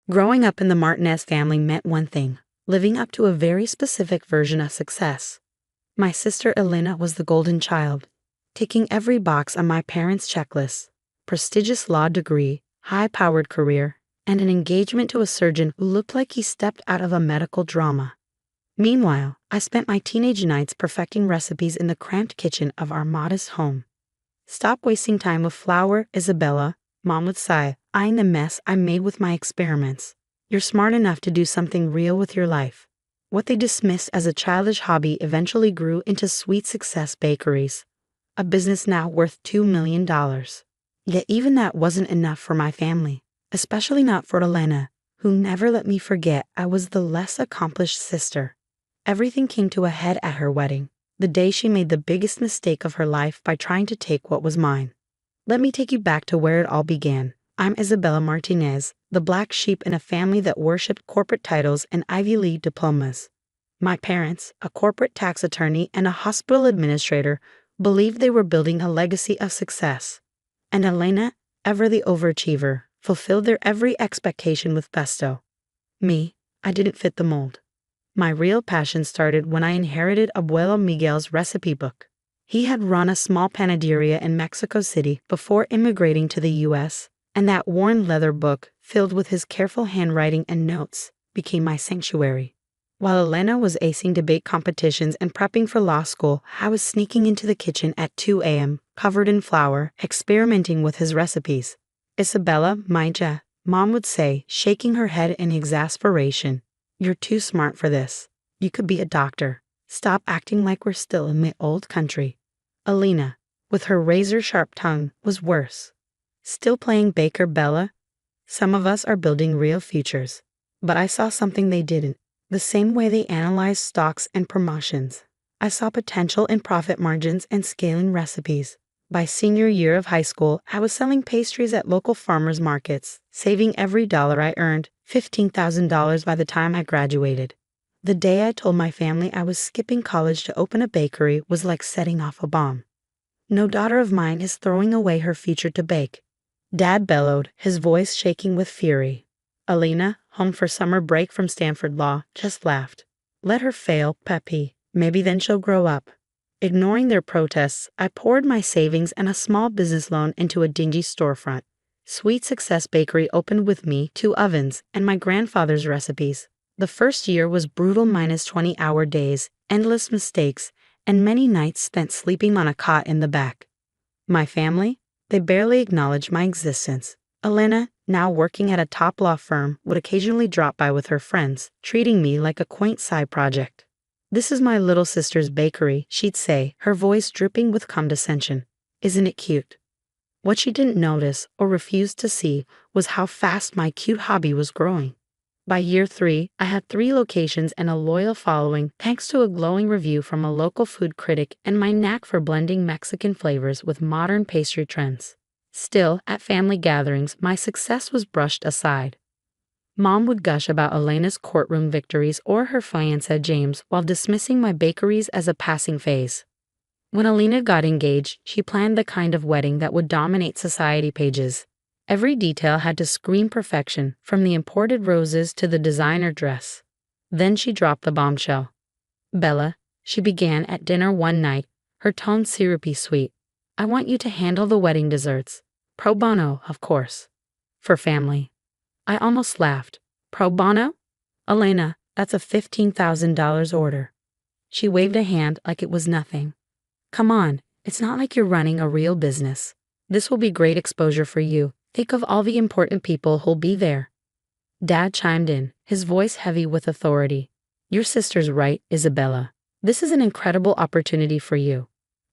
Growing up in the Martinez family meant one thing: living up to a very specific version of success. My sister Elena was the golden child, ticking every box on my parents' checklist: prestigious law degree, high-powered career, and an engagement to a surgeon who looked like he stepped out of a medical drama. Meanwhile, I spent my teenage nights perfecting recipes in the cramped kitchen of our modest home. "Stop wasting time with flour, Isabella," Mom would sigh, eyeing the mess I made with my experiments. "You're smart enough to do something real with your life." What they dismissed as a childish hobby eventually grew into Sweet Success Bakeries, a business now worth $2 million. Yet even that wasn't enough for my family, especially not for Elena, who never let me forget I was the less accomplished sister. Everything came to a head at her wedding, the day she made the biggest mistake of her life by trying to take what was mine. Let me take you back to where it all began. I'm Isabella Martinez, the black sheep in a family that worshipped corporate titles and Ivy League diplomas. My parents, a corporate tax attorney and a hospital administrator, believed they were building a legacy of success. And Elena, ever the overachiever, fulfilled their every expectation with gusto. Me, I didn't fit the mold. My real passion started when I inherited Abuelo Miguel's recipe book. He had run a small panaderia in Mexico City before immigrating to the U.S., and that worn leather book, filled with his careful handwriting and notes, became my sanctuary. While Elena was acing debate competitions and prepping for law school, I was sneaking into the kitchen at 2 a.m., covered in flour, experimenting with his recipes. "Isabella, Maija," Mom would say, shaking her head in exasperation, "you're too smart for this. You could be a doctor. Stop acting like we're still in the old country." Elena, with her razor-sharp tongue, was worse. "Still playing Baker Bella? Some of us are building real futures." But I saw something they didn't. The same way they analyzed stocks and promotions, I saw potential in profit margins and scaling recipes. By senior year of high school, I was selling pastries at local farmers markets, saving every dollar I earned, $15,000 by the time I graduated. The day I told my family I was skipping college to open a bakery was like setting off a bomb. "No daughter of mine is throwing away her future to bake," Dad bellowed, his voice shaking with fury. Elena, home for summer break from Stanford Law, just laughed. "Let her fail, Peppy. Maybe then she'll grow up." Ignoring their protests, I poured my savings and a small business loan into a dingy storefront. Sweet Success Bakery opened with me, 2 ovens, and my grandfather's recipes. The first year was brutal minus 20-hour days, endless mistakes, and many nights spent sleeping on a cot in the back. My family? They barely acknowledged my existence. Elena, now working at a top law firm, would occasionally drop by with her friends, treating me like a quaint side project. "This is my little sister's bakery," she'd say, her voice dripping with condescension. "Isn't it cute?" What she didn't notice or refused to see was how fast my cute hobby was growing. By year 3, I had 3 locations and a loyal following thanks to a glowing review from a local food critic and my knack for blending Mexican flavors with modern pastry trends. Still, at family gatherings, my success was brushed aside. Mom would gush about Elena's courtroom victories or her fiancé James while dismissing my bakeries as a passing phase. When Elena got engaged, she planned the kind of wedding that would dominate society pages. Every detail had to scream perfection, from the imported roses to the designer dress. Then she dropped the bombshell. "Bella," she began at dinner one night, her tone syrupy sweet, "I want you to handle the wedding desserts. Pro bono, of course. For family." I almost laughed. "Pro bono? Elena, that's a $15,000 order." She waved a hand like it was nothing. "Come on, it's not like you're running a real business. This will be great exposure for you. Think of all the important people who'll be there." Dad chimed in, his voice heavy with authority. "Your sister's right, Isabella. This is an incredible opportunity for you."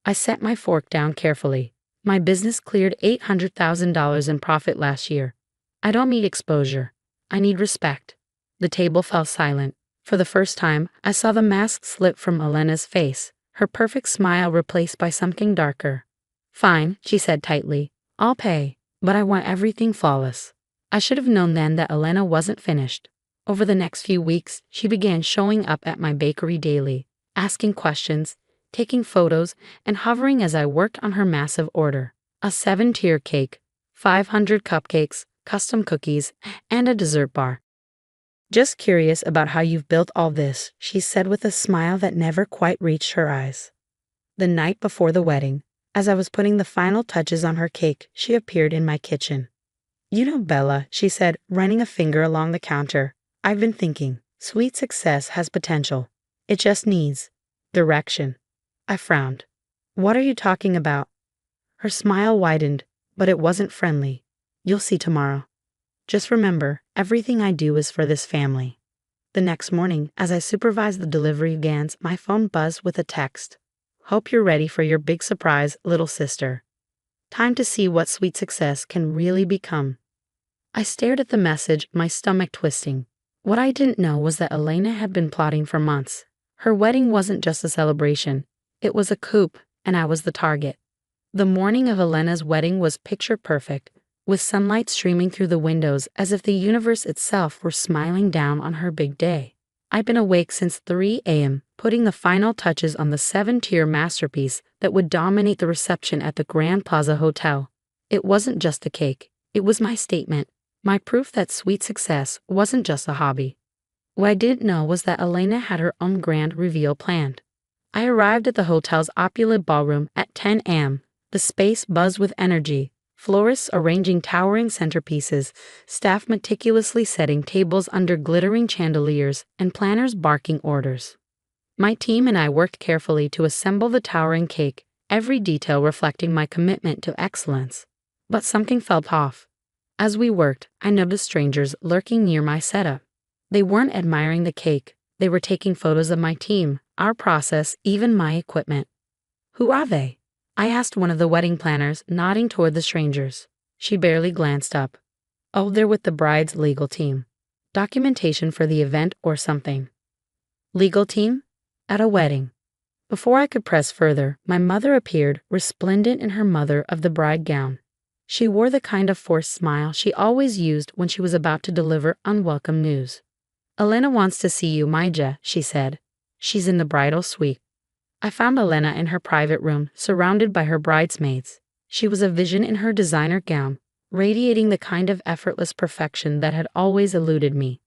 I set my fork down carefully. My business cleared $800,000 in profit last year. I don't need exposure. I need respect. The table fell silent. For the first time, I saw the mask slip from Elena's face, her perfect smile replaced by something darker. "Fine," she said tightly. "I'll pay, but I want everything flawless." I should have known then that Elena wasn't finished. Over the next few weeks, she began showing up at my bakery daily, asking questions, taking photos, and hovering as I worked on her massive order: a 7-tier cake, 500 cupcakes, custom cookies, and a dessert bar. Just curious about how you've built all this, she said with a smile that never quite reached her eyes. The night before the wedding, as I was putting the final touches on her cake, she appeared in my kitchen. You know, Bella, she said, running a finger along the counter, I've been thinking, sweet success has potential. It just needs direction. I frowned. What are you talking about? Her smile widened, but it wasn't friendly. You'll see tomorrow. Just remember, everything I do is for this family. The next morning, as I supervised the delivery of GANs, my phone buzzed with a text. Hope you're ready for your big surprise, little sister. Time to see what sweet success can really become. I stared at the message, my stomach twisting. What I didn't know was that Elena had been plotting for months. Her wedding wasn't just a celebration. It was a coup, and I was the target. The morning of Elena's wedding was picture perfect, with sunlight streaming through the windows as if the universe itself were smiling down on her big day. I'd been awake since 3 a.m., putting the final touches on the 7-tier masterpiece that would dominate the reception at the Grand Plaza Hotel. It wasn't just a cake. It was my statement, my proof that sweet success wasn't just a hobby. What I didn't know was that Elena had her own grand reveal planned. I arrived at the hotel's opulent ballroom at 10 a.m. The space buzzed with energy. Florists arranging towering centerpieces, staff meticulously setting tables under glittering chandeliers, and planners barking orders. My team and I worked carefully to assemble the towering cake, every detail reflecting my commitment to excellence. But something felt off. As we worked, I noticed strangers lurking near my setup. They weren't admiring the cake, they were taking photos of my team, our process, even my equipment. Who are they? I asked one of the wedding planners, nodding toward the strangers. She barely glanced up. Oh, they're with the bride's legal team. Documentation for the event or something. Legal team? At a wedding. Before I could press further, my mother appeared, resplendent in her mother of the bride gown. She wore the kind of forced smile she always used when she was about to deliver unwelcome news. Elena wants to see you, Maija, she said. She's in the bridal suite. I found Elena in her private room, surrounded by her bridesmaids. She was a vision in her designer gown, radiating the kind of effortless perfection that had always eluded me.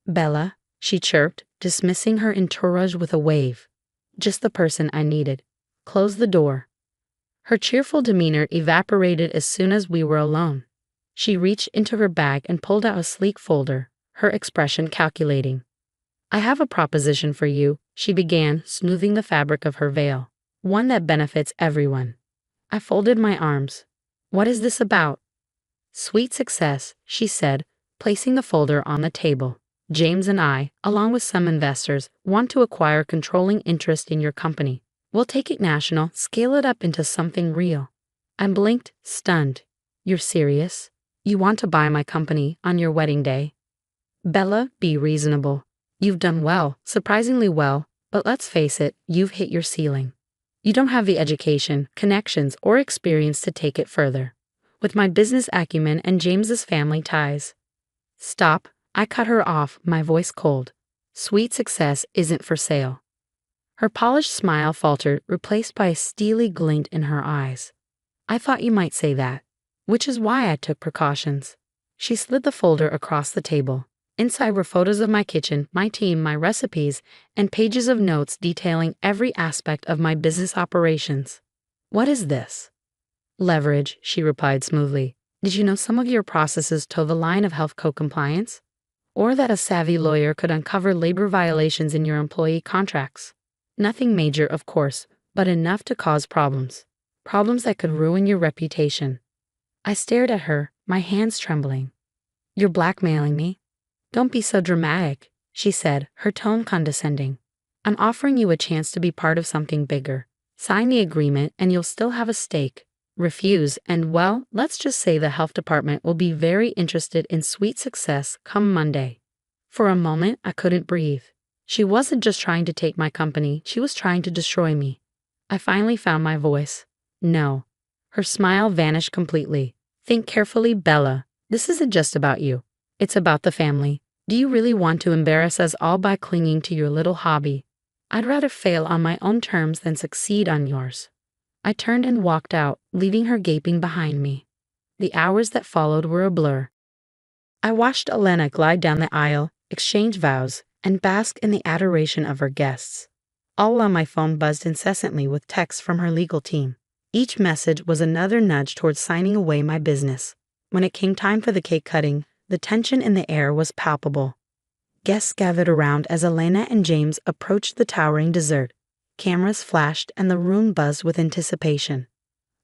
Bella, she chirped, dismissing her entourage with a wave. Just the person I needed. Close the door. Her cheerful demeanor evaporated as soon as we were alone. She reached into her bag and pulled out a sleek folder, her expression calculating. I have a proposition for you, she began, smoothing the fabric of her veil. One that benefits everyone. I folded my arms. What is this about? Sweet success, she said, placing the folder on the table. James and I, along with some investors, want to acquire controlling interest in your company. We'll take it national, scale it up into something real. I blinked, stunned. You're serious? You want to buy my company on your wedding day? Bella, be reasonable. You've done well, surprisingly well, but let's face it, you've hit your ceiling. You don't have the education, connections, or experience to take it further. With my business acumen and James's family ties. Stop, I cut her off, my voice cold. Sweet success isn't for sale. Her polished smile faltered, replaced by a steely glint in her eyes. I thought you might say that, which is why I took precautions. She slid the folder across the table. Inside were photos of my kitchen, my team, my recipes, and pages of notes detailing every aspect of my business operations. What is this? Leverage, she replied smoothly. Did you know some of your processes toe the line of health code compliance? Or that a savvy lawyer could uncover labor violations in your employee contracts? Nothing major, of course, but enough to cause problems. Problems that could ruin your reputation. I stared at her, my hands trembling. You're blackmailing me? Don't be so dramatic, she said, her tone condescending. I'm offering you a chance to be part of something bigger. Sign the agreement and you'll still have a stake. Refuse and, well, let's just say the health department will be very interested in sweet success come Monday. For a moment, I couldn't breathe. She wasn't just trying to take my company, she was trying to destroy me. I finally found my voice. No. Her smile vanished completely. Think carefully, Bella. This isn't just about you. It's about the family. Do you really want to embarrass us all by clinging to your little hobby? I'd rather fail on my own terms than succeed on yours. I turned and walked out, leaving her gaping behind me. The hours that followed were a blur. I watched Elena glide down the aisle, exchange vows, and bask in the adoration of her guests. All while my phone buzzed incessantly with texts from her legal team. Each message was another nudge towards signing away my business. When it came time for the cake cutting, the tension in the air was palpable. Guests gathered around as Elena and James approached the towering dessert. Cameras flashed and the room buzzed with anticipation.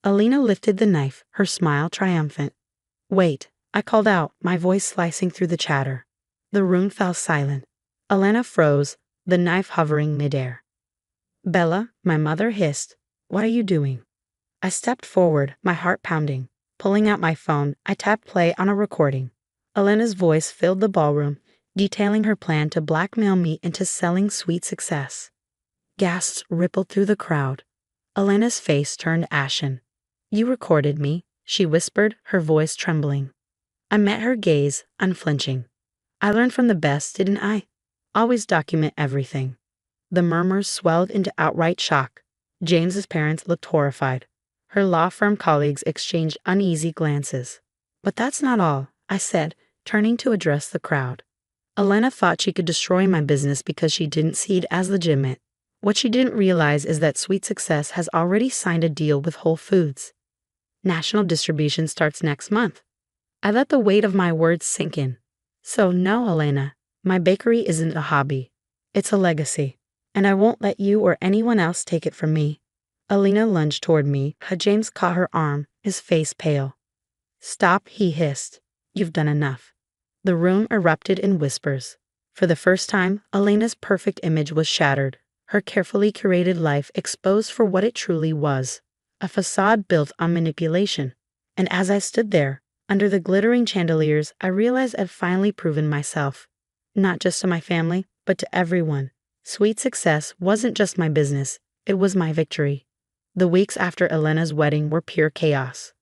Elena lifted the knife, her smile triumphant. "Wait," I called out, my voice slicing through the chatter. The room fell silent. Elena froze, the knife hovering midair. "Bella," my mother hissed, "what are you doing?" I stepped forward, my heart pounding. Pulling out my phone, I tapped play on a recording. Elena's voice filled the ballroom, detailing her plan to blackmail me into selling sweet success. Gasps rippled through the crowd. Elena's face turned ashen. "You recorded me," she whispered, her voice trembling. I met her gaze, unflinching. "I learned from the best, didn't I? Always document everything." The murmurs swelled into outright shock. James's parents looked horrified. Her law firm colleagues exchanged uneasy glances. "But that's not all," I said, turning to address the crowd. "Elena thought she could destroy my business because she didn't see it as legitimate. What she didn't realize is that Sweet Success has already signed a deal with Whole Foods. National distribution starts next month." I let the weight of my words sink in. "So no, Elena, my bakery isn't a hobby. It's a legacy, and I won't let you or anyone else take it from me." Elena lunged toward me, but James caught her arm, his face pale. "Stop," he hissed. "You've done enough." The room erupted in whispers. For the first time, Elena's perfect image was shattered, her carefully curated life exposed for what it truly was, a facade built on manipulation. And as I stood there, under the glittering chandeliers, I realized I'd finally proven myself. Not just to my family, but to everyone. Sweet Success wasn't just my business, it was my victory. The weeks after Elena's wedding were pure chaos.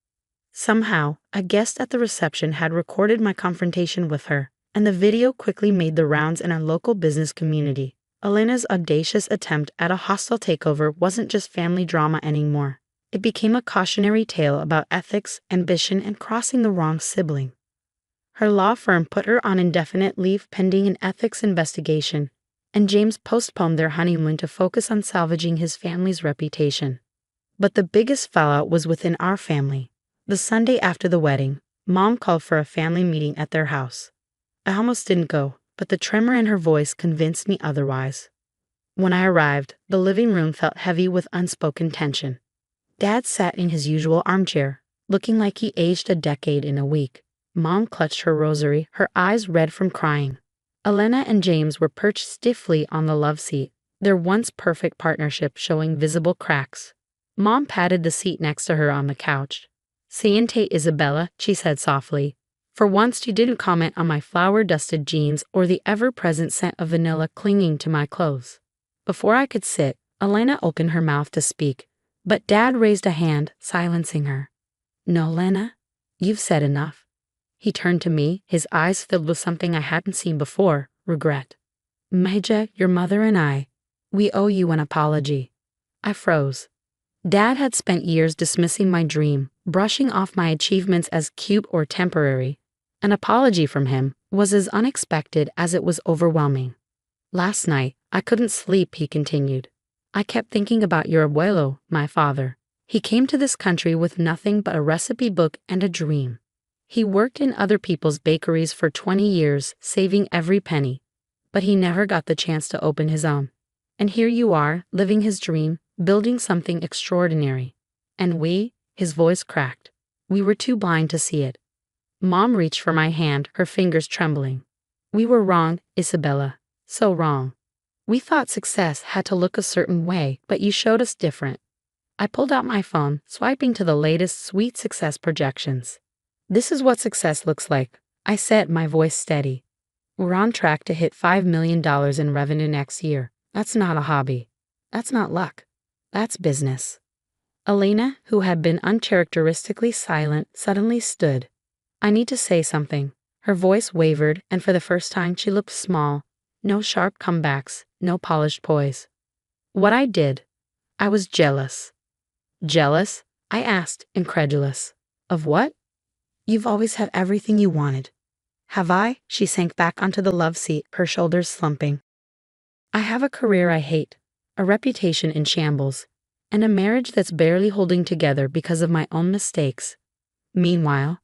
Somehow, a guest at the reception had recorded my confrontation with her, and the video quickly made the rounds in our local business community. Elena's audacious attempt at a hostile takeover wasn't just family drama anymore. It became a cautionary tale about ethics, ambition, and crossing the wrong sibling. Her law firm put her on indefinite leave pending an ethics investigation, and James postponed their honeymoon to focus on salvaging his family's reputation. But the biggest fallout was within our family. The Sunday after the wedding, Mom called for a family meeting at their house. I almost didn't go, but the tremor in her voice convinced me otherwise. When I arrived, the living room felt heavy with unspoken tension. Dad sat in his usual armchair, looking like he aged a decade in a week. Mom clutched her rosary, her eyes red from crying. Elena and James were perched stiffly on the love seat, their once perfect partnership showing visible cracks. Mom patted the seat next to her on the couch. "Siente, Isabella," she said softly. "For once you didn't comment on my flour-dusted jeans or the ever-present scent of vanilla clinging to my clothes." Before I could sit, Elena opened her mouth to speak, but Dad raised a hand, silencing her. "No, Lena, you've said enough." He turned to me, his eyes filled with something I hadn't seen before, regret. "Maja, your mother and I, we owe you an apology." I froze. Dad had spent years dismissing my dream, brushing off my achievements as cute or temporary. An apology from him was as unexpected as it was overwhelming. "Last night, I couldn't sleep," he continued. "I kept thinking about your abuelo, my father. He came to this country with nothing but a recipe book and a dream. He worked in other people's bakeries for 20 years, saving every penny. But he never got the chance to open his own. And here you are, living his dream, building something extraordinary. And we," his voice cracked, "we were too blind to see it." Mom reached for my hand, her fingers trembling. "We were wrong, Isabella. So wrong. We thought success had to look a certain way, but you showed us different." I pulled out my phone, swiping to the latest Sweet Success projections. "This is what success looks like," I said, my voice steady. "We're on track to hit $5 million in revenue next year. That's not a hobby. That's not luck. That's business." Elena, who had been uncharacteristically silent, suddenly stood. "I need to say something." Her voice wavered, and for the first time she looked small. No sharp comebacks, no polished poise. "What I did, I was jealous." "Jealous?" I asked, incredulous. "Of what?" "You've always had everything you wanted. Have I? She sank back onto the love seat, her shoulders slumping. I have a career I hate, a reputation in shambles, and a marriage that's barely holding together because of my own mistakes. Meanwhile,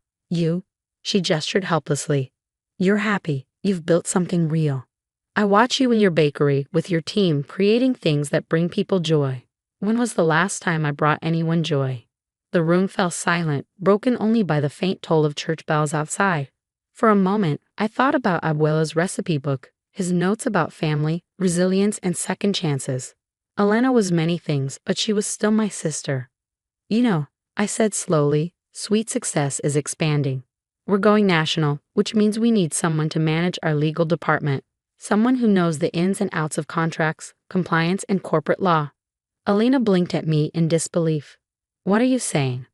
she gestured helplessly. You're happy, you've built something real. I watch you in your bakery with your team creating things that bring people joy. When was the last time I brought anyone joy? The room fell silent, broken only by the faint toll of church bells outside. For a moment, I thought about Abuela's recipe book, his notes about family, resilience, and second chances. Elena was many things, but she was still my sister. I said slowly, Sweet Success is expanding. We're going national, which means we need someone to manage our legal department. Someone who knows the ins and outs of contracts, compliance, and corporate law. Elena blinked at me in disbelief. What are you saying?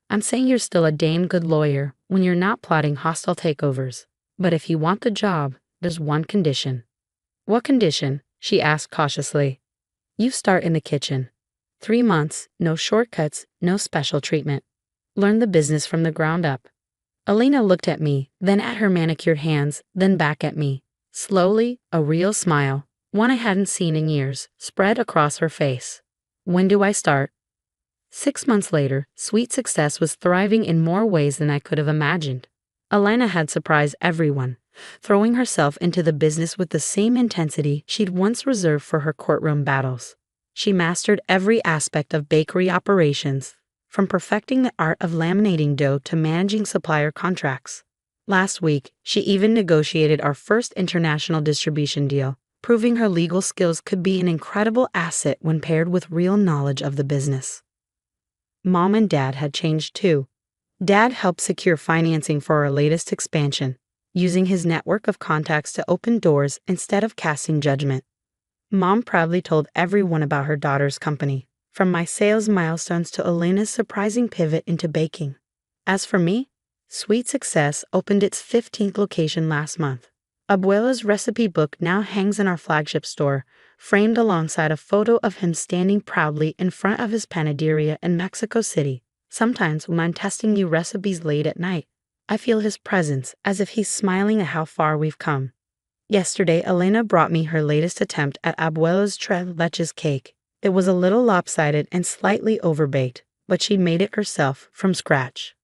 I'm saying you're still a damn good lawyer when you're not plotting hostile takeovers. But if you want the job, there's one condition. What condition? She asked cautiously. You start in the kitchen. 3 months, no shortcuts, no special treatment. Learn the business from the ground up. Elena looked at me, then at her manicured hands, then back at me. Slowly, a real smile, one I hadn't seen in years, spread across her face. When do I start? 6 months later, Sweet Success was thriving in more ways than I could have imagined. Elena had surprised everyone, throwing herself into the business with the same intensity she'd once reserved for her courtroom battles. She mastered every aspect of bakery operations, from perfecting the art of laminating dough to managing supplier contracts. Last week, she even negotiated our first international distribution deal, proving her legal skills could be an incredible asset when paired with real knowledge of the business. Mom and Dad had changed too. Dad helped secure financing for our latest expansion, using his network of contacts to open doors instead of casting judgment. Mom proudly told everyone about her daughter's company, from my sales milestones to Elena's surprising pivot into baking. As for me, Sweet Success opened its 15th location last month. Abuela's recipe book now hangs in our flagship store, framed alongside a photo of him standing proudly in front of his panaderia in Mexico City. Sometimes when I'm testing new recipes late at night, I feel his presence as if he's smiling at how far we've come. Yesterday, Elena brought me her latest attempt at Abuela's tres leches cake. It was a little lopsided and slightly overbaked, but she made it herself from scratch.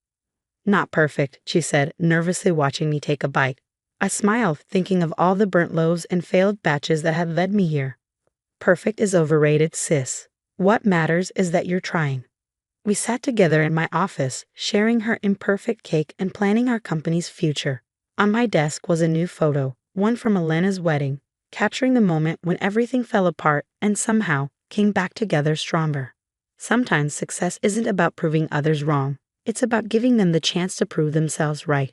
Not perfect, she said, nervously watching me take a bite. I smiled, thinking of all the burnt loaves and failed batches that had led me here. Perfect is overrated, sis. What matters is that you're trying. We sat together in my office, sharing her imperfect cake and planning our company's future. On my desk was a new photo, one from Elena's wedding, capturing the moment when everything fell apart and somehow came back together stronger. Sometimes success isn't about proving others wrong. It's about giving them the chance to prove themselves right.